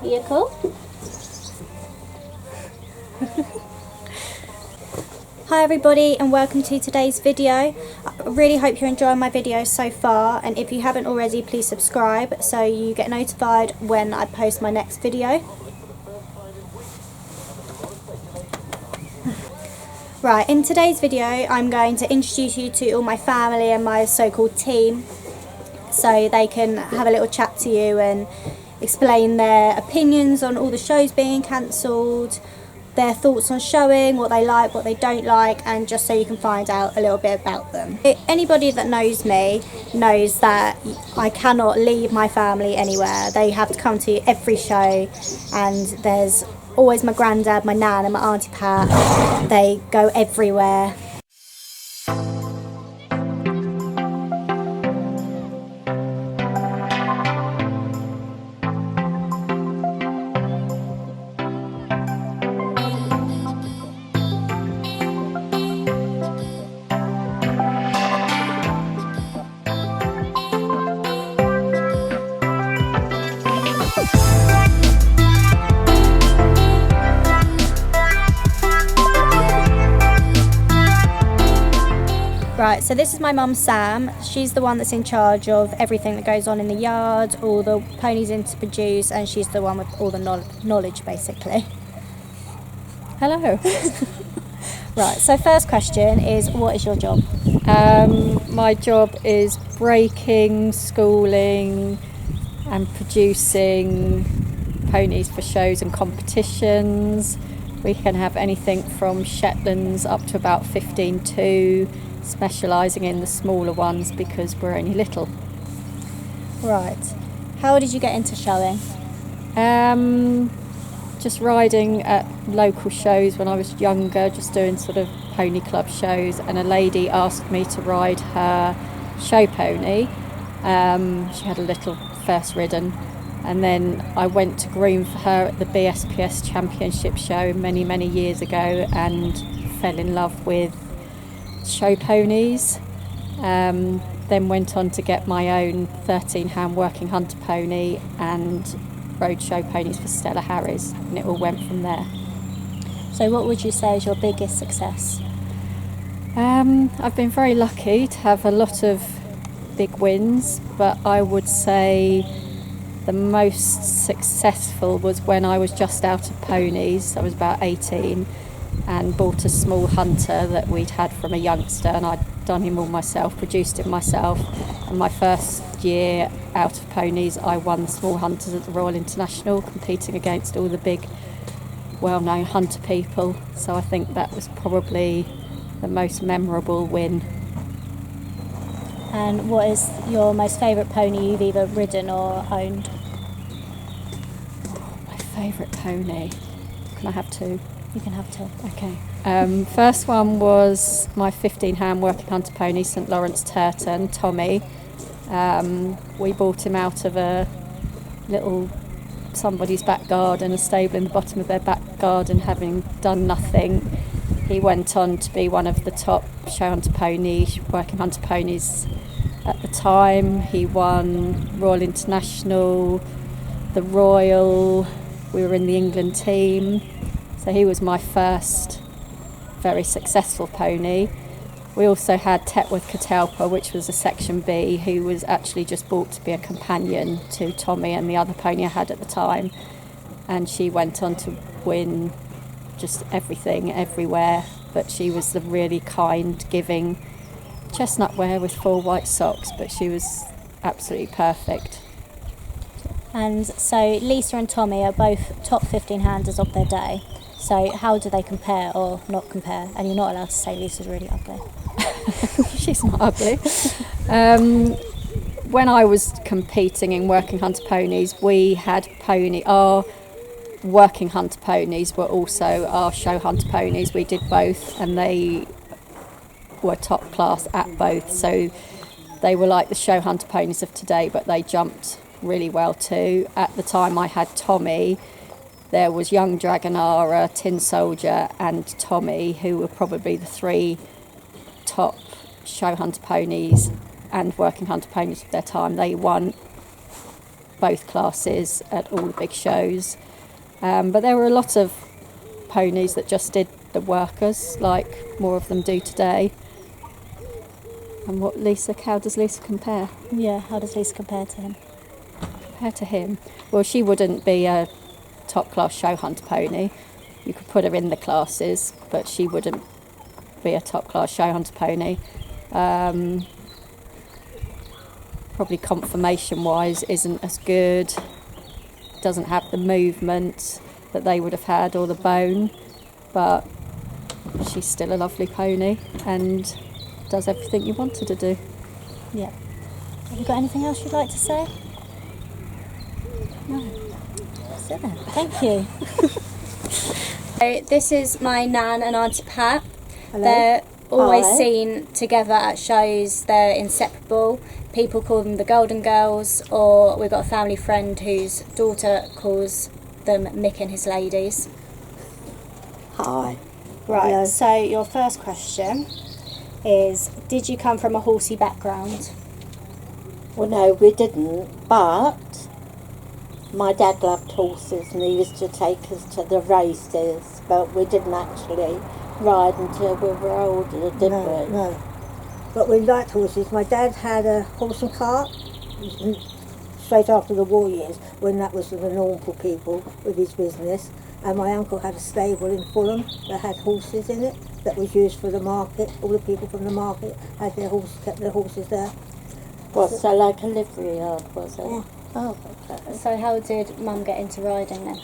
You cool? Hi everybody and welcome to today's video. I really hope you're enjoying my videos so far, and if you haven't already, please subscribe so you get notified when I post my next video. Right, in today's video I'm going to introduce you to all my family and my so-called team so they can have a little chat to you and explain their opinions on all the shows being cancelled, their thoughts on showing, what they like, what they don't like, and just so you can find out a little bit about them. Anybody that knows me knows that I cannot leave my family anywhere. They have to come to every show, and there's always my granddad, my nan and my auntie Pat. They go everywhere. Right, so this is my mum Sam. She's the one that's in charge of everything that goes on in the yard, all the ponies in to produce, and she's the one with all the knowledge basically. Hello. Right, so first question is, what is your job? My job is breaking, schooling and producing ponies for shows and competitions. We can have anything from Shetlands up to about 15-2, specialising in the smaller ones because we're only little. Right. How did you get into showing? Just riding at local shows when I was younger, just doing sort of pony club shows, and a lady asked me to ride her show pony. She had a little first ridden, and then I went to groom for her at the BSPS Championship show many years ago and fell in love with show ponies. Then went on to get my own 13-hand working hunter pony and rode show ponies for Stella Harris, and it all went from there. So what would you say is your biggest success? I've been very lucky to have a lot of big wins, but I would say the most successful was when I was just out of ponies. I was about 18 and bought a small hunter that we'd had from a youngster, and I'd done him all myself, produced him myself, and my first year out of ponies I won small hunters at the Royal International, competing against all the big well-known hunter people. So I think that was probably the most memorable win. And what is your most favourite pony you've either ridden or owned? My favourite pony? Can I have two? You can have two. Okay. First one was my 15-hand working hunter pony, St Lawrence Turton, Tommy. We bought him out of a little somebody's back garden, a stable in the bottom of their back garden, having done nothing. He went on to be one of the top show hunter ponies, working hunter ponies at the time. He won Royal International, the Royal, we were in the England team. So he was my first very successful pony. We also had Tetworth Catalpa, which was a Section B, who was actually just bought to be a companion to Tommy and the other pony I had at the time. And she went on to win just everything, everywhere. But she was the really kind, giving chestnut wear with 4 white socks, but she was absolutely perfect. And so Lisa and Tommy are both top 15-handers of their day. So how do they compare or not compare? And you're not allowed to say Lisa's really ugly. She's not ugly. When I was competing in working hunter ponies, we had our working hunter ponies were also our show hunter ponies. We did both, and they were top class at both. So they were like the show hunter ponies of today, but they jumped really well too. At the time I had Tommy, there was Young Dragonara, Tin Soldier and Tommy, who were probably the 3 top show hunter ponies and working hunter ponies of their time. They won both classes at all the big shows. But there were a lot of ponies that just did the workers, like more of them do today. And how does Lisa compare? Yeah, how does Lisa compare to him? Compare to him? Well, she wouldn't be a top-class show hunter pony. You could put her in the classes, but she wouldn't be a top-class show hunter pony. Probably conformation-wise isn't as good. Doesn't have the movement that they would have had, or the bone, but she's still a lovely pony and does everything you want her to do. Yeah. Have you got anything else you'd like to say? No. That's it then. Thank you. So this is my nan and Auntie Pat. Hello. They're always Hi. seen together at shows. They're inseparable. People call them the Golden Girls, or we've got a family friend whose daughter calls them Mick and his ladies. Hi. Right, Hello. so your first question is, did you come from a horsey background? Well, no, we didn't, but my dad loved horses and he used to take us to the races, but we didn't actually ride until we were older, did we? No. But we liked horses. My dad had a horse and cart straight after the war years, when that was for the normal people with his business. And my uncle had a stable in Fulham that had horses in it, that was used for the market. All the people from the market had kept their horses there. Was so like a livery yard, was it? Yeah. Oh, okay. So how did Mum get into riding then?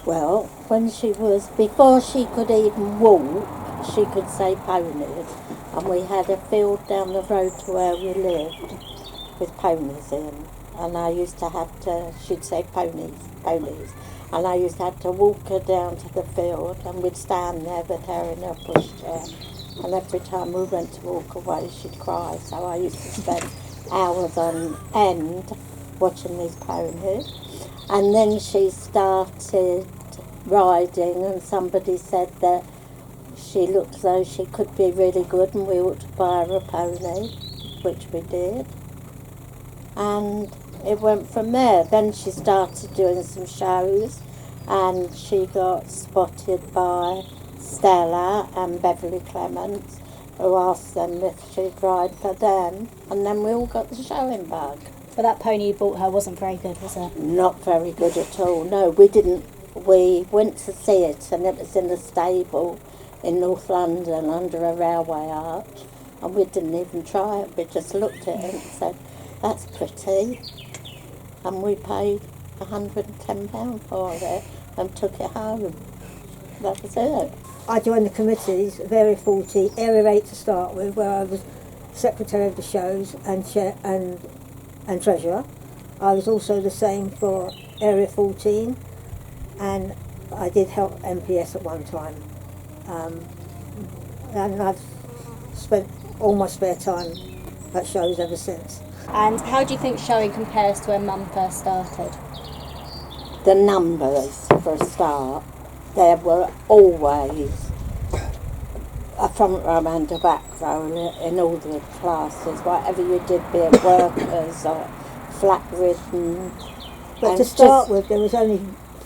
Well, before she could even walk, she could say ponies. And we had a field down the road to where we lived with ponies in. And I used to have to, she'd say ponies. And I used to have to walk her down to the field, and we'd stand there with her in her pushchair. And every time we went to walk away, she'd cry. So I used to spend hours on end watching these ponies. And then she started riding, and somebody said that she looked as though she could be really good and we ought to buy her a pony, which we did. And it went from there. Then she started doing some shows, and she got spotted by Stella and Beverly Clements, who asked them if she'd ride for them, and then we all got the showing bug. But that pony you bought her wasn't very good, was it? Not very good at all. No, we didn't. We went to see it, and it was in a stable in North London under a railway arch, and we didn't even try it. We just looked at it and said, "That's pretty," and we paid £110 for it and took it home. That was it. I joined the committees of Area 40, Area 8 to start with, where I was secretary of the shows and chair and treasurer. I was also the same for Area 14, and I did help MPS at one time. And I've spent all my spare time at shows ever since. And how do you think showing compares to when Mum first started? The numbers, for a start, there were always a front row and a back row in all the classes, whatever you did, be it workers or flat ridden. But to start with, there was only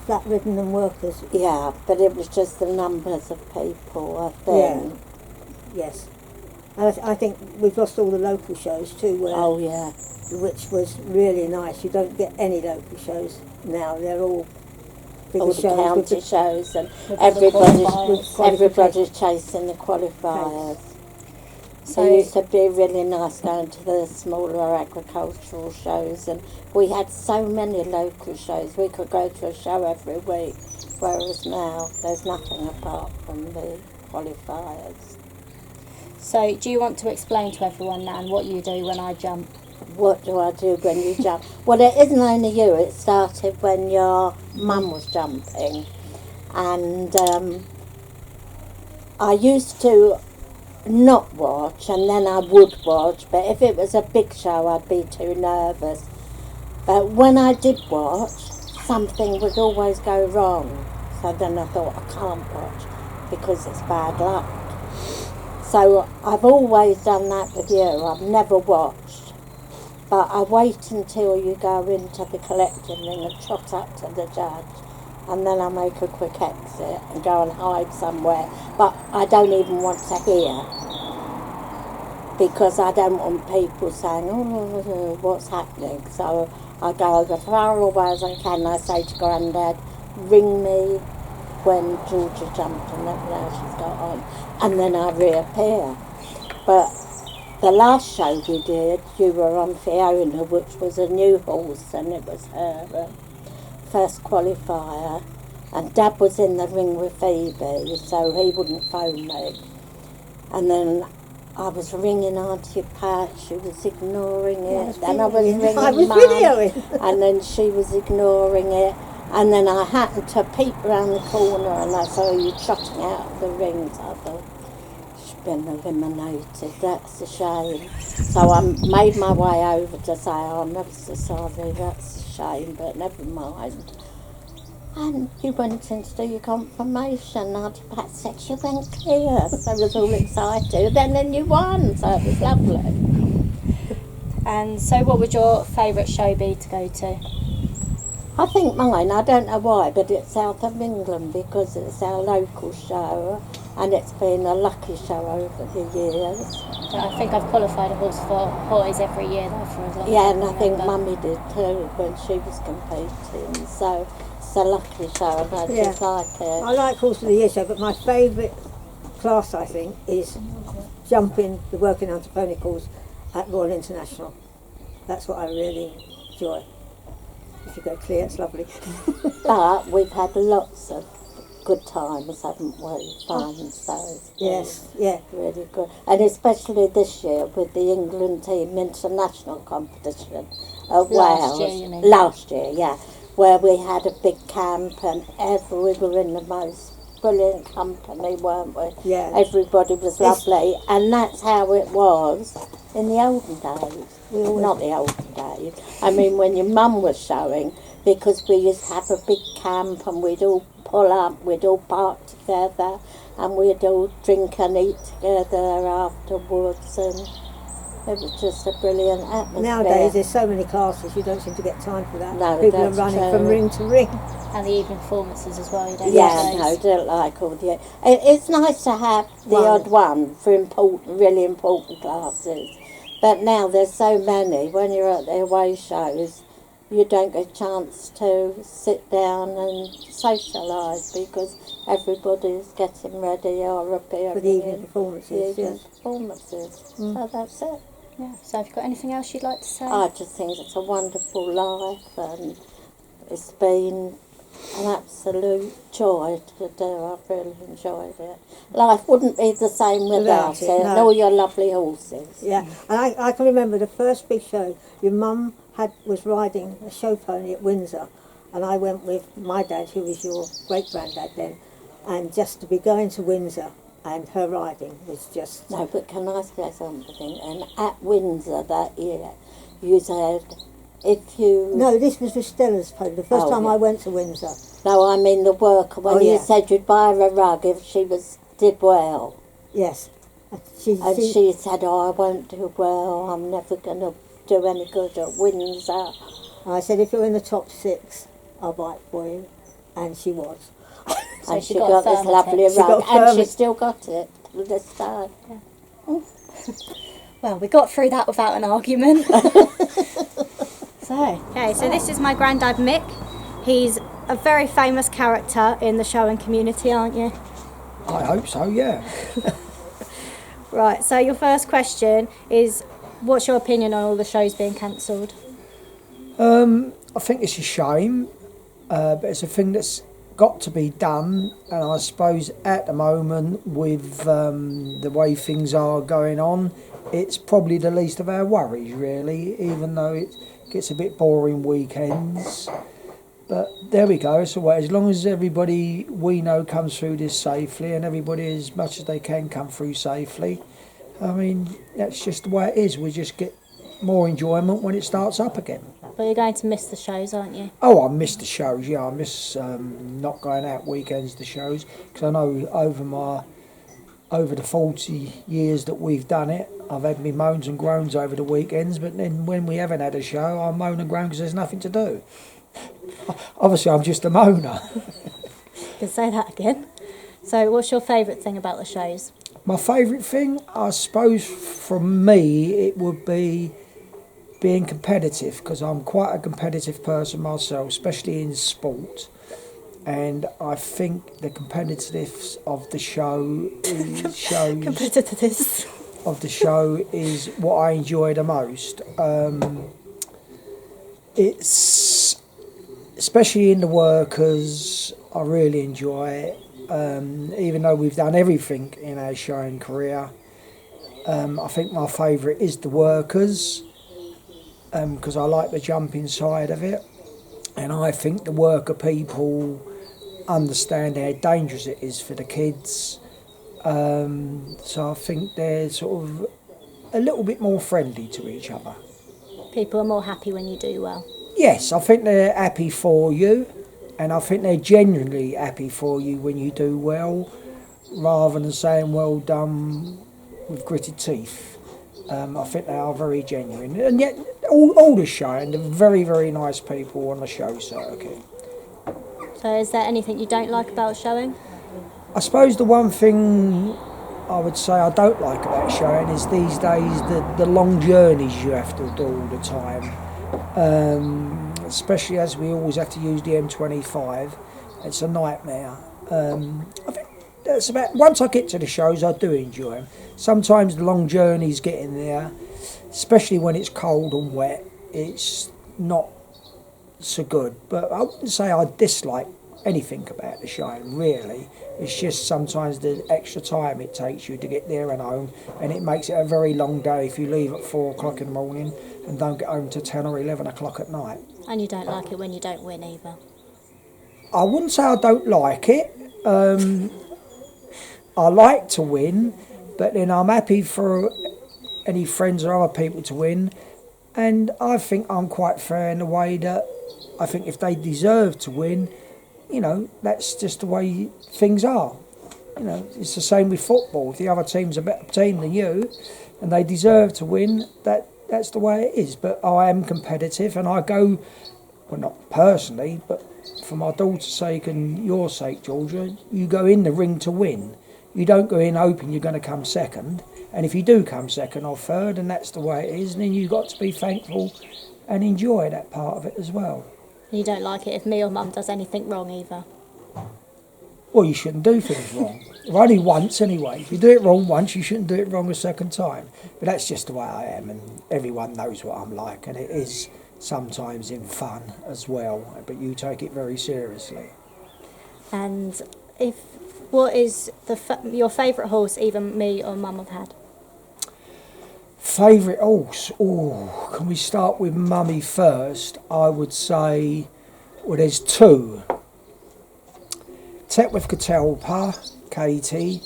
flat ridden and workers. Yeah, but it was just the numbers of people, I think. Yeah. Yes. And I think we've lost all the local shows too, Oh, yeah. which was really nice. You don't get any local shows now. They're all bigger All the shows. county shows, and With the qualifiers. everybody's chasing the qualifiers. So it used to be really nice going to the smaller agricultural shows, and we had so many local shows. We could go to a show every week, whereas now there's nothing apart from the qualifiers. So do you want to explain to everyone, Nan, what you do when I jump? What do I do when you jump? Well, it isn't only you. It started when your mum was jumping, and I used to not watch, and then I would watch, but if it was a big show I'd be too nervous. But when I did watch, something would always go wrong, so then I thought, I can't watch because it's bad luck. So I've always done that with you. I've never watched But I wait until you go into the collecting ring and trot up to the judge, and then I make a quick exit and go and hide somewhere. But I don't even want to hear, because I don't want people saying, oh, what's happening. So I go as far away as I can. I say to Grandad, ring me when Georgia jumped and let me know she's got on. And then I reappear. But the last show we did, you were on Fiona, which was a new horse, and it was her first qualifier. And Dad was in the ring with Phoebe, so he wouldn't phone me. And then I was ringing Auntie Pat, she was ignoring it. Then I was ringing Mum, and then she was ignoring it. And then I happened to peep round the corner and I saw you trotting out of the rings. I thought, she's been eliminated, that's a shame. So I made my way over to say, oh, I'm ever so sorry, that's a shame, but never mind. And you went in to do your confirmation. Auntie Pat said she went clear, so I was all excited. Then you won, so it was lovely. And so what would your favourite show be to go to? I think mine, I don't know why, but it's South of England because it's our local show and it's been a lucky show over the years. I think I've qualified a horse for Hoys every year though for as long as Yeah, I and I think remember. Mummy did too when she was competing, so it's a lucky show and I just like it. I like Horse of the Year show, but my favourite class, I think, is jumping the working hunter pony course at Royal International. That's what I really enjoy. If you go clear, it's lovely. But we've had lots of good times, haven't we? Fun, so it's really good. And especially this year with the England team international competition at Last Wales. year, you mean? Last year, yeah. Where we had a big camp and we were in the most brilliant company, weren't we? Yeah. Everybody was lovely. And that's how it was in the olden days. Not the olden days. I mean, when your mum was showing, because we used to have a big camp and we'd all pull up, we'd all park together, and we'd all drink and eat together afterwards, and it was just a brilliant atmosphere. Nowadays, there's so many classes, you don't seem to get time for that. No, People are that's running true. from ring to ring. And the evening performances as well, you don't Yeah, get no, those. don't like all the... It's nice to have the odd one for important, really important classes. But now there's so many, when you're at the away shows, you don't get a chance to sit down and socialise because everybody's getting ready or appearing For the evening performances, evening yes. performances. So that's it. Yeah. So have you got anything else you'd like to say? I just think it's a wonderful life and it's been an absolute joy to do. I've really enjoyed it. Life wouldn't be the same without it. no. And all your lovely horses. Yeah, and I can remember the first big show. Your mum was riding a show pony at Windsor, and I went with my dad, who was your great granddad then, and just to be going to Windsor and her riding was just. No, but can I say something? And at Windsor that year, you said if you... No, this was with Stella's pony. The first Oh, time yeah. I went to Windsor. No, I mean the work when Oh, you yeah. said you'd buy her a rug if she did well. Yes, And she said, oh, I won't do well, I'm never going to do any good at Windsor. I said, if you're in the top 6, I'll buy it for you, and she was. So And she she got got this affirmative. lovely She rug, got and she affirmative. still got it to this day. Well, we got through that without an argument. Okay, so this is my granddad Mick. He's a very famous character in the showing community, aren't you? I hope so, yeah. Right, so your first question is, what's your opinion on all the shows being cancelled? I think it's a shame, but it's a thing that's got to be done, and I suppose at the moment with the way things are going on, it's probably the least of our worries really, even though it gets a bit boring weekends. But there we go, so as long as everybody we know comes through this safely, and everybody as much as they can come through safely, I mean, that's just the way it is. We just get more enjoyment when it starts up again. But you're going to miss the shows, aren't you? Oh, I miss the shows, yeah. I miss not going out weekends to shows, because I know over the 40 years that we've done it, I've had me moans and groans over the weekends, but then when we haven't had a show, I moan and groan because there's nothing to do. Obviously, I'm just a moaner. You can say that again. So what's your favourite thing about the shows? My favourite thing, I suppose, from me, it would be being competitive, because I'm quite a competitive person myself, especially in sport. And I think the competitiveness of the show is what I enjoy the most. It's especially in the workers, I really enjoy it. Even though we've done everything in our showing career, I think my favourite is the workers, because I like the jumping side of it, and I think the worker people understand how dangerous it is for the kids, so I think they're sort of a little bit more friendly to each other. People are more happy when you do well. Yes, I think they're happy for you, and I think they're genuinely happy for you when you do well, rather than saying well done with gritted teeth. I think they are very genuine, and yet all the showing, they're very, very nice people on the show circuit. So is there anything you don't like about showing? I suppose the one thing I would say I don't like about showing is these days the long journeys you have to do all the time, especially as we always have to use the M25. It's a nightmare. I think that's about, once I get to the shows, I do enjoy them. Sometimes the long journeys getting there, especially when it's cold and wet, it's not so good. But I wouldn't say I dislike anything about the showing, really. It's just sometimes the extra time it takes you to get there and home, and it makes it a very long day if you leave at 4 o'clock in the morning and don't get home till 10 or 11 o'clock at night. And you don't like it when you don't win either? I wouldn't say I don't like it. I like to win, but then I'm happy for any friends or other people to win, and I think I'm quite fair in the way that I think if they deserve to win, you know, that's just the way things are. You know, it's the same with football. If the other team's a better team than you and they deserve to win, that's the way it is. But I am competitive, and I go, well, not personally, but for my daughter's sake and your sake, Georgia, you go in the ring to win. You don't go in hoping you're going to come second. And if you do come second or third, and that's the way it is, then you've got to be thankful and enjoy that part of it as well. You don't like it if me or Mum does anything wrong either? Well, you shouldn't do things wrong. Only once anyway. If you do it wrong once, you shouldn't do it wrong a second time. But that's just the way I am, and everyone knows what I'm like, and it is sometimes in fun as well, but you take it very seriously. And what is your favourite horse either me or Mum have had? Favourite horse? Oh, can we start with Mummy first? I would say, well, there's two. Tetworth Catalpa, Katie,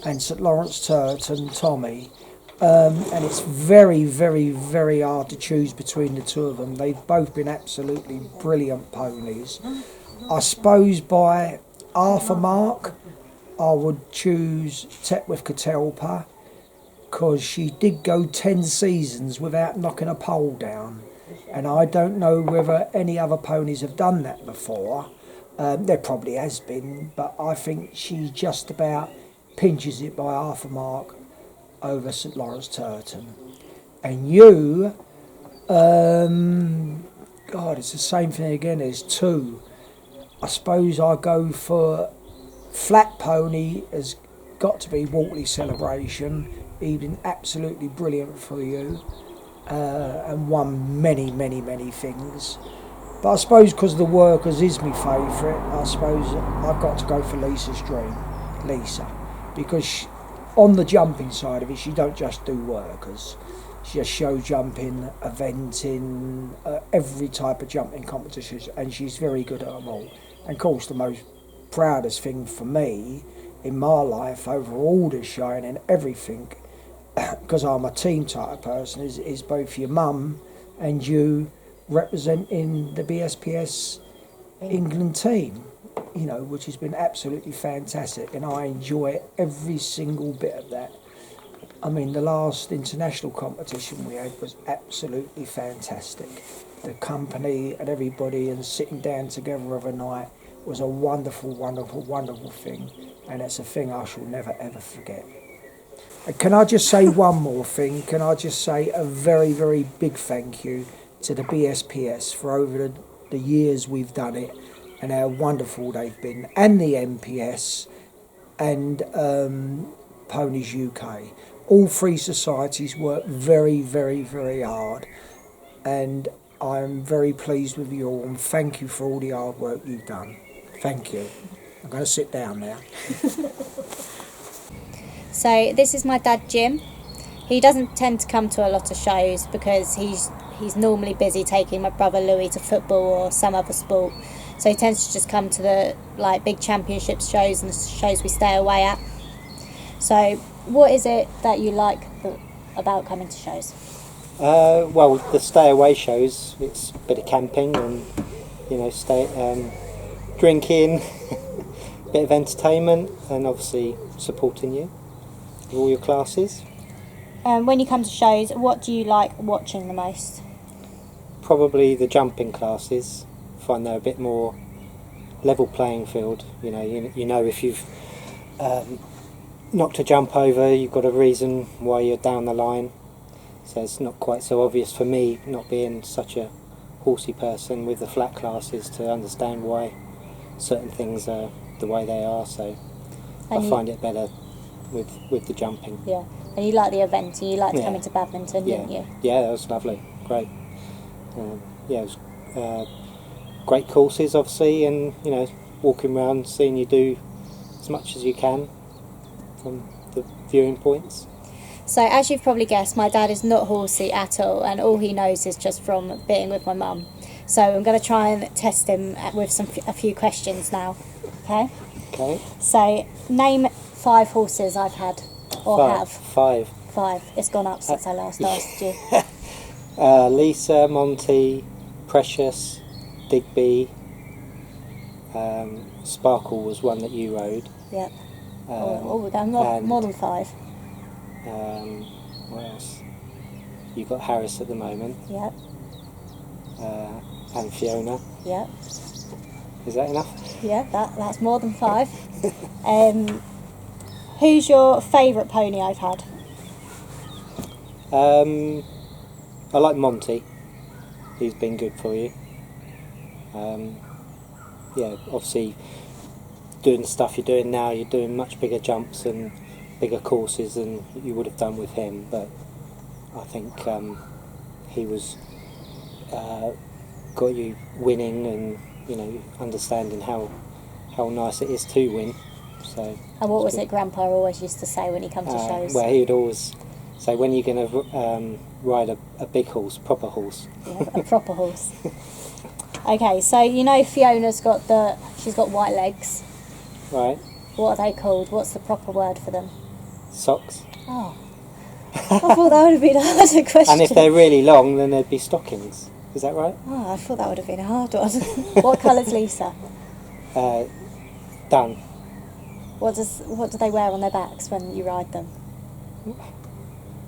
and St Lawrence Turton, Tommy. And it's very, very, very hard to choose between the two of them. They've both been absolutely brilliant ponies. I suppose by half a mark, I would choose Tetworth Catalpa, because she did go 10 seasons without knocking a pole down, and I don't know whether any other ponies have done that before. There probably has been, but I think she just about pinches it by half a mark over St Lawrence Turton. And you, God, it's the same thing again. There's two. I suppose I go for flat pony. Has got to be Wortley Celebration. He's been absolutely brilliant for you, and won many, many, many things. But I suppose because the workers is my favourite, I suppose I've got to go for Lisa's Dream, Lisa, because on the jumping side of it, she don't just do workers. She does show jumping, eventing, every type of jumping competitions, and she's very good at them all. And of course, the most proudest thing for me in my life, over all the showing and everything, because I'm a team type of person, is both your mum and you representing the BSPS England team. you know, which has been absolutely fantastic, and I enjoy every single bit of that. I mean, the last international competition we had was absolutely fantastic. The company and everybody and sitting down together of a night was a wonderful, wonderful, wonderful thing, and it's a thing I shall never ever forget. And can I just say one more thing? Can I just say a very, very big thank you to the BSPS for over the years we've done it, and how wonderful they've been, and the MPS and Ponies UK. All three societies work very, very, very hard, and I'm very pleased with you all, and thank you for all the hard work you've done. Thank you. I'm going to sit down now. So this is my dad, Jim. He doesn't tend to come to a lot of shows because he's normally busy taking my brother Louis to football or some other sport. So he tends to just come to the big championships shows and the shows we stay away at. So what is it that you like about coming to shows? Well, the stay away shows, it's a bit of camping and, you know, drinking, a bit of entertainment, and obviously supporting you with all your classes. When you come to shows, what do you like watching the most? Probably the jumping classes. Find they're a bit more level playing field. You know if you've knocked a jump over, you've got a reason why you're down the line. So it's not quite so obvious for me, not being such a horsey person with the flat classes, to understand why certain things are the way they are. So I find it better with the jumping. Yeah, and you like the event, and you liked coming to badminton, didn't you? Yeah, that was lovely. Great. Yeah, it was great courses, obviously, and, you know, walking around, seeing you do as much as you can from the viewing points. So as you've probably guessed, my dad is not horsey at all, and all he knows is just from being with my mum. So I'm going to try and test him with a few questions now. Okay? Okay. So name 5 horses I've had or have. 5. 5. It's gone up since I last asked you. Lisa, Monty, Precious, Digby, Sparkle was one that you rode. Yep. More than 5. What else? You've got Harris at the moment. Yep. And Fiona. Yep. Is that enough? Yeah, that's more than 5. Who's your favourite pony I've had? I like Monty. He's been good for you. Yeah, obviously doing the stuff you're doing now, you're doing much bigger jumps and bigger courses than you would have done with him, but I think he was got you winning and, you know, understanding how nice it is to win. So. And what was it Grandpa always used to say when he come to shows? Well, he would always say, when you're going to ride a big horse, proper horse. Yeah, a proper horse. Okay, so you know Fiona's she's got white legs. Right. What are they called? What's the proper word for them? Socks. Oh. I thought that would have been a harder question. And if they're really long, then they'd be stockings. Is that right? Oh, I thought that would have been a hard one. What colour's Lisa? Done. What do they wear on their backs when you ride them?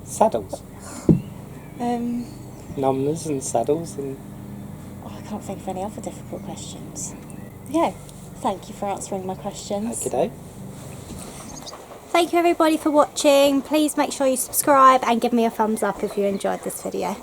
Saddles. Numbers and saddles and... Oh, I can't think of any other difficult questions. Yeah, thank you for answering my questions. Okay. Thank you everybody for watching. Please make sure you subscribe and give me a thumbs up if you enjoyed this video.